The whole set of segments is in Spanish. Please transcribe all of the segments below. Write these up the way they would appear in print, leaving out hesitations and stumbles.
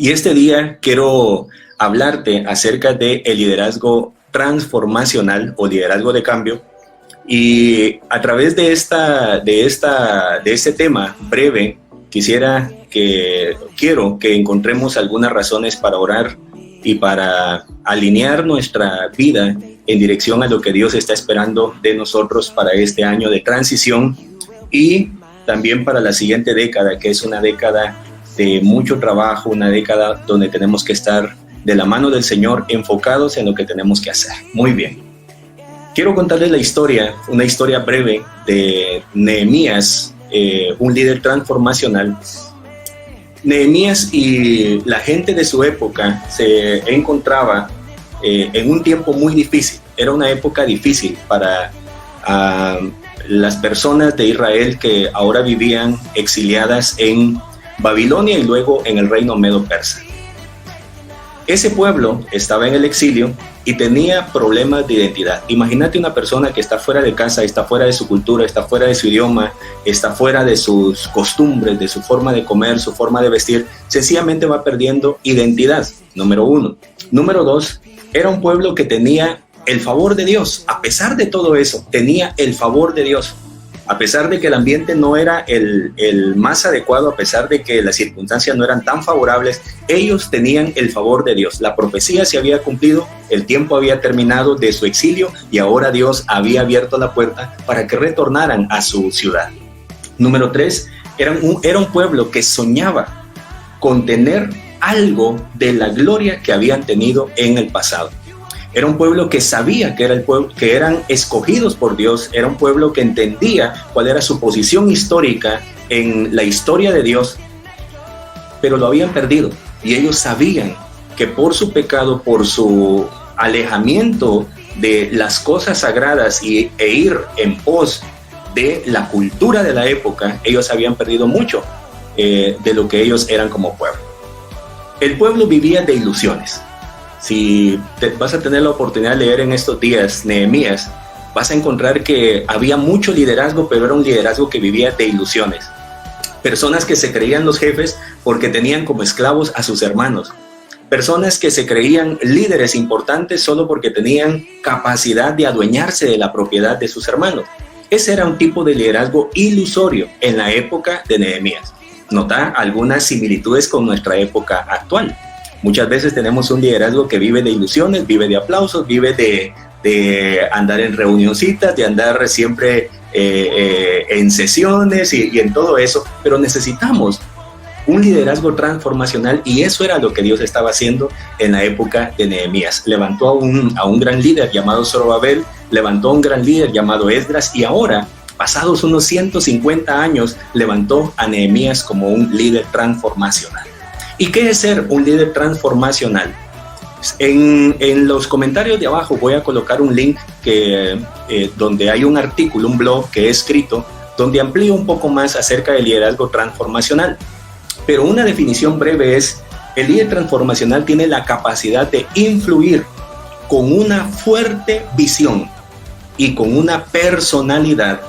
Y este día quiero hablarte acerca de el liderazgo transformacional o liderazgo de cambio. Y a través de este tema breve, quiero que encontremos algunas razones para orar y para alinear nuestra vida en dirección a lo que Dios está esperando de nosotros para este año de transición y también para la siguiente década, que es una década de mucho trabajo, una década donde tenemos que estar de la mano del Señor enfocados en lo que tenemos que hacer. Muy bien. Quiero contarles una historia breve de Nehemías, un líder transformacional. Nehemías y la gente de su época se encontraba en un tiempo muy difícil. Era una época difícil para las personas de Israel que ahora vivían exiliadas en Babilonia y luego en el reino medo-persa. Ese pueblo estaba en el exilio y tenía problemas de identidad. Imagínate una persona que está fuera de casa, está fuera de su cultura, está fuera de su idioma, está fuera de sus costumbres, de su forma de comer, su forma de vestir. Sencillamente va perdiendo identidad, número uno. Número dos, era un pueblo que tenía el favor de Dios. A pesar de todo eso, tenía el favor de Dios. A pesar de que el ambiente no era el más adecuado, a pesar de que las circunstancias no eran tan favorables, ellos tenían el favor de Dios. La profecía se había cumplido, el tiempo había terminado de su exilio y ahora Dios había abierto la puerta para que retornaran a su ciudad. Número tres, era un pueblo que soñaba con tener algo de la gloria que habían tenido en el pasado. Era un pueblo que sabía que eran escogidos por Dios, era un pueblo que entendía cuál era su posición histórica en la historia de Dios, pero lo habían perdido. Y ellos sabían que por su pecado, por su alejamiento de las cosas sagradas e ir en pos de la cultura de la época, ellos habían perdido mucho de lo que ellos eran como pueblo. El pueblo vivía de ilusiones. Si vas a tener la oportunidad de leer en estos días Nehemías, vas a encontrar que había mucho liderazgo, pero era un liderazgo que vivía de ilusiones. Personas que se creían los jefes porque tenían como esclavos a sus hermanos. Personas que se creían líderes importantes solo porque tenían capacidad de adueñarse de la propiedad de sus hermanos. Ese era un tipo de liderazgo ilusorio en la época de Nehemías. Nota algunas similitudes con nuestra época actual. Muchas veces tenemos un liderazgo que vive de ilusiones, vive de aplausos, vive de andar en reunioncitas, de andar siempre en sesiones y en todo eso, pero necesitamos un liderazgo transformacional y eso era lo que Dios estaba haciendo en la época de Nehemías. Levantó a un gran líder llamado Zorobabel, levantó a un gran líder llamado Esdras y ahora, pasados unos 150 años, levantó a Nehemías como un líder transformacional. ¿Y qué es ser un líder transformacional? En los comentarios de abajo voy a colocar un link donde hay un artículo, un blog que he escrito, donde amplío un poco más acerca del liderazgo transformacional. Pero una definición breve es, el líder transformacional tiene la capacidad de influir con una fuerte visión y con una personalidad,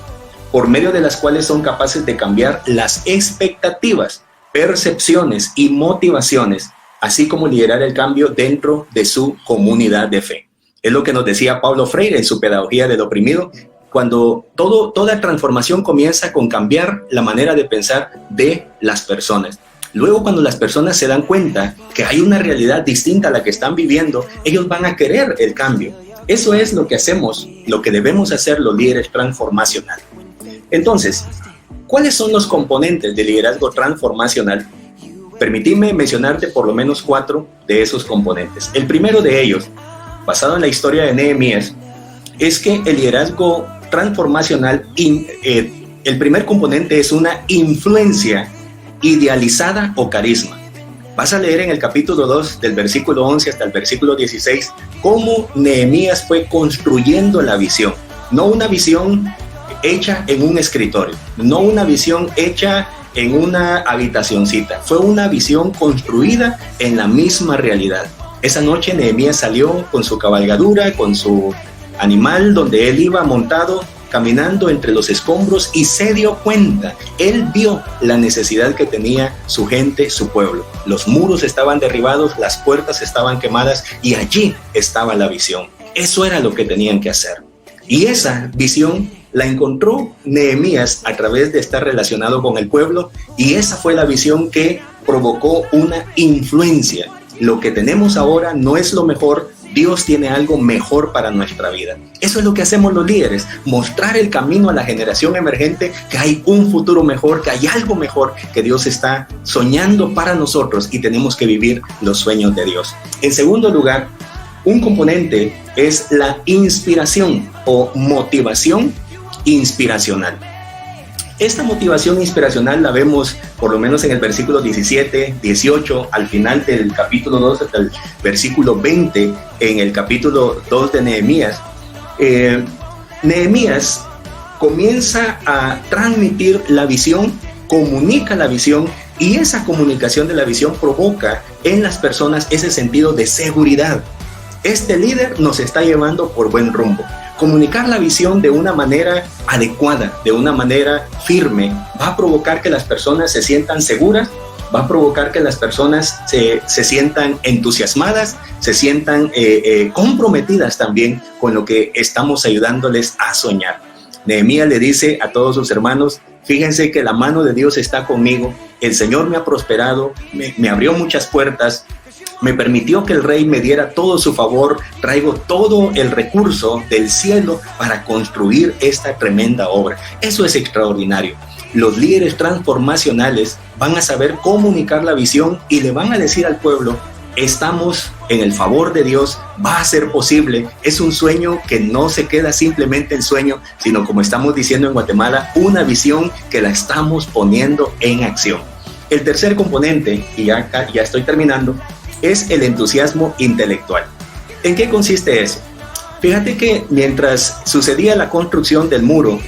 por medio de las cuales son capaces de cambiar las expectativas, percepciones y motivaciones, así como liderar el cambio dentro de su comunidad de fe. Es lo que nos decía Paulo Freire en su Pedagogía del Oprimido, cuando toda transformación comienza con cambiar la manera de pensar de las personas. Luego, cuando las personas se dan cuenta que hay una realidad distinta a la que están viviendo, ellos van a querer el cambio. Eso es lo que hacemos, lo que debemos hacer los líderes transformacionales. Entonces, ¿cuáles son los componentes del liderazgo transformacional? Permitidme mencionarte por lo menos 4 de esos componentes. El primero de ellos, basado en la historia de Nehemías, es que el liderazgo transformacional, el primer componente es una influencia idealizada o carisma. Vas a leer en el capítulo 2, del versículo 11 hasta el versículo 16, cómo Nehemías fue construyendo la visión. No una visión hecha en un escritorio, no una visión hecha en una habitacioncita, fue una visión construida en la misma realidad. Esa noche Nehemías salió con su cabalgadura, con su animal donde él iba montado caminando entre los escombros y se dio cuenta. Él vio la necesidad que tenía su gente, su pueblo. Los muros estaban derribados, las puertas estaban quemadas y allí estaba la visión. Eso era lo que tenían que hacer. Y esa visión la encontró Nehemías a través de estar relacionado con el pueblo, y esa fue la visión que provocó una influencia. Lo que tenemos ahora no es lo mejor. Dios tiene algo mejor para nuestra vida. Eso es lo que hacemos los líderes, mostrar el camino a la generación emergente, que hay un futuro mejor, que hay algo mejor que Dios está soñando para nosotros y tenemos que vivir los sueños de Dios. En segundo lugar, un componente es la inspiración o motivación inspiracional. Esta motivación inspiracional la vemos por lo menos en el versículo 17, 18, al final del capítulo 2 hasta el versículo 20 en el capítulo 2 de Nehemías. Nehemías comienza a transmitir la visión, comunica la visión, y esa comunicación de la visión provoca en las personas ese sentido de seguridad. Este líder nos está llevando por buen rumbo. Comunicar la visión de una manera adecuada, de una manera firme, va a provocar que las personas se sientan seguras, va a provocar que las personas se sientan entusiasmadas, se sientan comprometidas también con lo que estamos ayudándoles a soñar. Nehemías le dice a todos sus hermanos: fíjense que la mano de Dios está conmigo, el Señor me ha prosperado, me abrió muchas puertas, me permitió que el rey me diera todo su favor, traigo todo el recurso del cielo para construir esta tremenda obra. Eso es extraordinario. Los líderes transformacionales van a saber comunicar la visión y le van a decir al pueblo: estamos en el favor de Dios, va a ser posible. Es un sueño que no se queda simplemente en sueño, sino, como estamos diciendo en Guatemala, una visión que la estamos poniendo en acción. El tercer componente, y ya estoy terminando, es el entusiasmo intelectual. ¿En qué consiste eso? Fíjate que mientras sucedía la construcción del muro,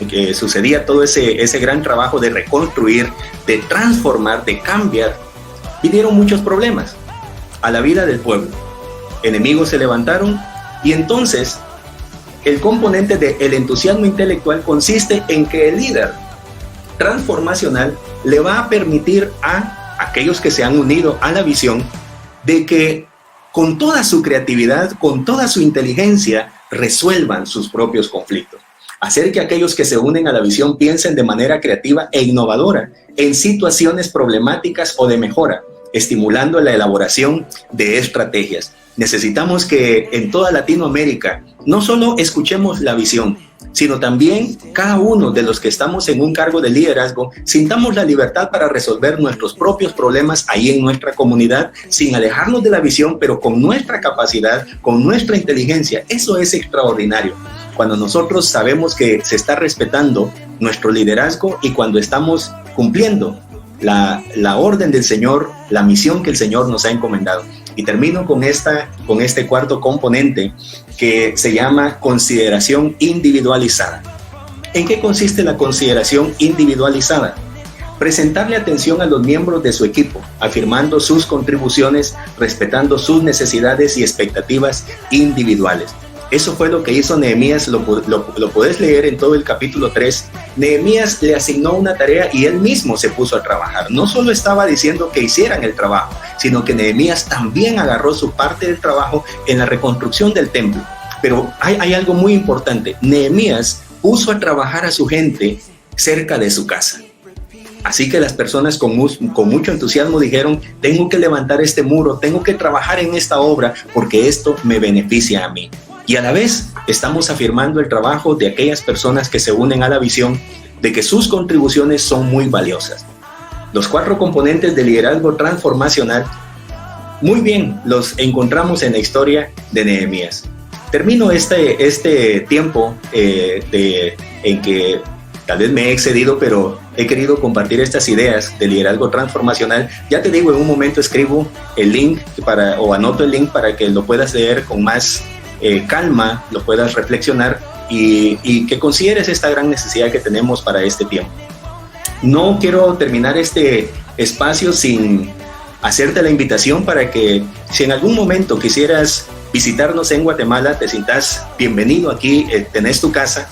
que sucedía todo ese gran trabajo de reconstruir, de transformar, de cambiar, vinieron muchos problemas a la vida del pueblo. Enemigos se levantaron, y entonces el componente del entusiasmo intelectual consiste en que el líder transformacional le va a permitir a aquellos que se han unido a la visión de que con toda su creatividad, con toda su inteligencia, resuelvan sus propios conflictos. Hacer que aquellos que se unen a la visión piensen de manera creativa e innovadora en situaciones problemáticas o de mejora, estimulando la elaboración de estrategias. Necesitamos que en toda Latinoamérica no solo escuchemos la visión, sino también cada uno de los que estamos en un cargo de liderazgo sintamos la libertad para resolver nuestros propios problemas ahí en nuestra comunidad, sin alejarnos de la visión, pero con nuestra capacidad, con nuestra inteligencia. Eso es extraordinario. Cuando nosotros sabemos que se está respetando nuestro liderazgo y cuando estamos cumpliendo la orden del Señor, la misión que el Señor nos ha encomendado. Y termino con este cuarto componente, que se llama consideración individualizada. ¿En qué consiste la consideración individualizada? Presentarle atención a los miembros de su equipo, afirmando sus contribuciones, respetando sus necesidades y expectativas individuales. Eso fue lo que hizo Nehemías, lo puedes leer en todo el capítulo 3. Nehemías le asignó una tarea y él mismo se puso a trabajar. No solo estaba diciendo que hicieran el trabajo, sino que Nehemías también agarró su parte del trabajo en la reconstrucción del templo. Pero hay algo muy importante. Nehemías puso a trabajar a su gente cerca de su casa. Así que las personas con mucho entusiasmo dijeron: tengo que levantar este muro, tengo que trabajar en esta obra porque esto me beneficia a mí. Y a la vez estamos afirmando el trabajo de aquellas personas que se unen a la visión de que sus contribuciones son muy valiosas. Los 4 componentes del liderazgo transformacional, muy bien, los encontramos en la historia de Nehemías. Termino este tiempo en que tal vez me he excedido, pero he querido compartir estas ideas de liderazgo transformacional. Ya te digo, en un momento escribo el link o anoto el link para que lo puedas leer con más calma, lo puedas reflexionar y que consideres esta gran necesidad que tenemos para este tiempo. No quiero terminar este espacio sin hacerte la invitación para que, si en algún momento quisieras visitarnos en Guatemala, te sientas bienvenido aquí, tenés tu casa.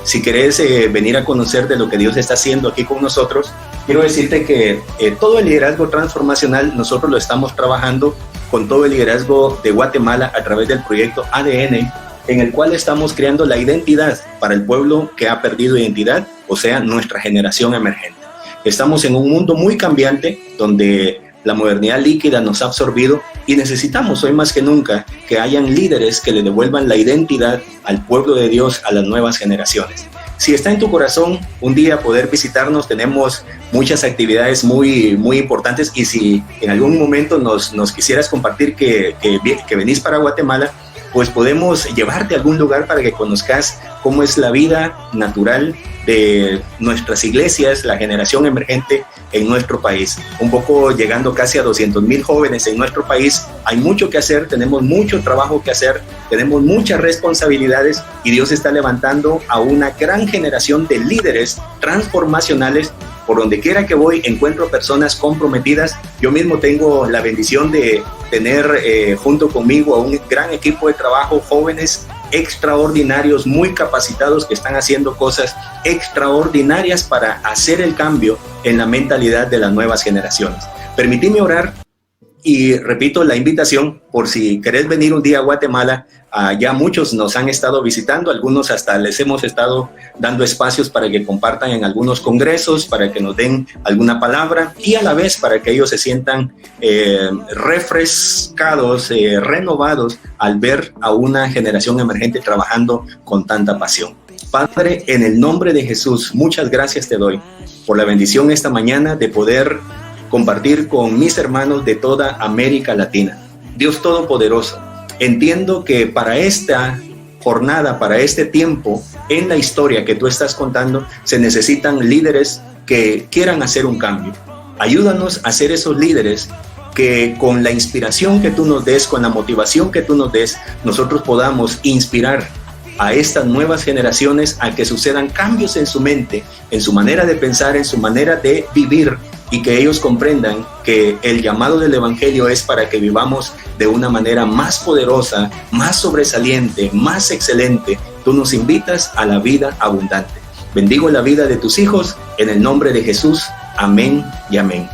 Si querés venir a conocer de lo que Dios está haciendo aquí con nosotros, quiero decirte que todo el liderazgo transformacional nosotros lo estamos trabajando con todo el liderazgo de Guatemala a través del proyecto ADN, en el cual estamos creando la identidad para el pueblo que ha perdido identidad, o sea, nuestra generación emergente. Estamos en un mundo muy cambiante donde la modernidad líquida nos ha absorbido y necesitamos hoy más que nunca que hayan líderes que le devuelvan la identidad al pueblo de Dios, a las nuevas generaciones. Si está en tu corazón un día poder visitarnos, tenemos muchas actividades muy importantes, y si en algún momento nos quisieras compartir que venís para Guatemala, pues podemos llevarte a algún lugar para que conozcas cómo es la vida natural de nuestras iglesias, la generación emergente en nuestro país. Un poco llegando casi a 200,000 jóvenes en nuestro país. Hay mucho que hacer, tenemos mucho trabajo que hacer, tenemos muchas responsabilidades, y Dios está levantando a una gran generación de líderes transformacionales. Por donde quiera que voy, encuentro personas comprometidas. Yo mismo tengo la bendición de tener junto conmigo a un gran equipo de trabajo, jóvenes extraordinarios, muy capacitados, que están haciendo cosas extraordinarias para hacer el cambio en la mentalidad de las nuevas generaciones. Permitime orar y repito la invitación por si querés venir un día a Guatemala. Ya muchos nos han estado visitando, algunos hasta les hemos estado dando espacios para que compartan en algunos congresos, para que nos den alguna palabra, y a la vez para que ellos se sientan refrescados, renovados al ver a una generación emergente trabajando con tanta pasión. Padre, en el nombre de Jesús, muchas gracias te doy por la bendición esta mañana de poder compartir con mis hermanos de toda América Latina. Dios Todopoderoso, entiendo que para esta jornada, para este tiempo en la historia que tú estás contando, se necesitan líderes que quieran hacer un cambio. Ayúdanos a ser esos líderes que con la inspiración que tú nos des, con la motivación que tú nos des, nosotros podamos inspirar a estas nuevas generaciones a que sucedan cambios en su mente, en su manera de pensar, en su manera de vivir, y que ellos comprendan que el llamado del Evangelio es para que vivamos de una manera más poderosa, más sobresaliente, más excelente. Tú nos invitas a la vida abundante. Bendigo la vida de tus hijos en el nombre de Jesús. Amén y amén.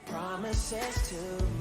Promises to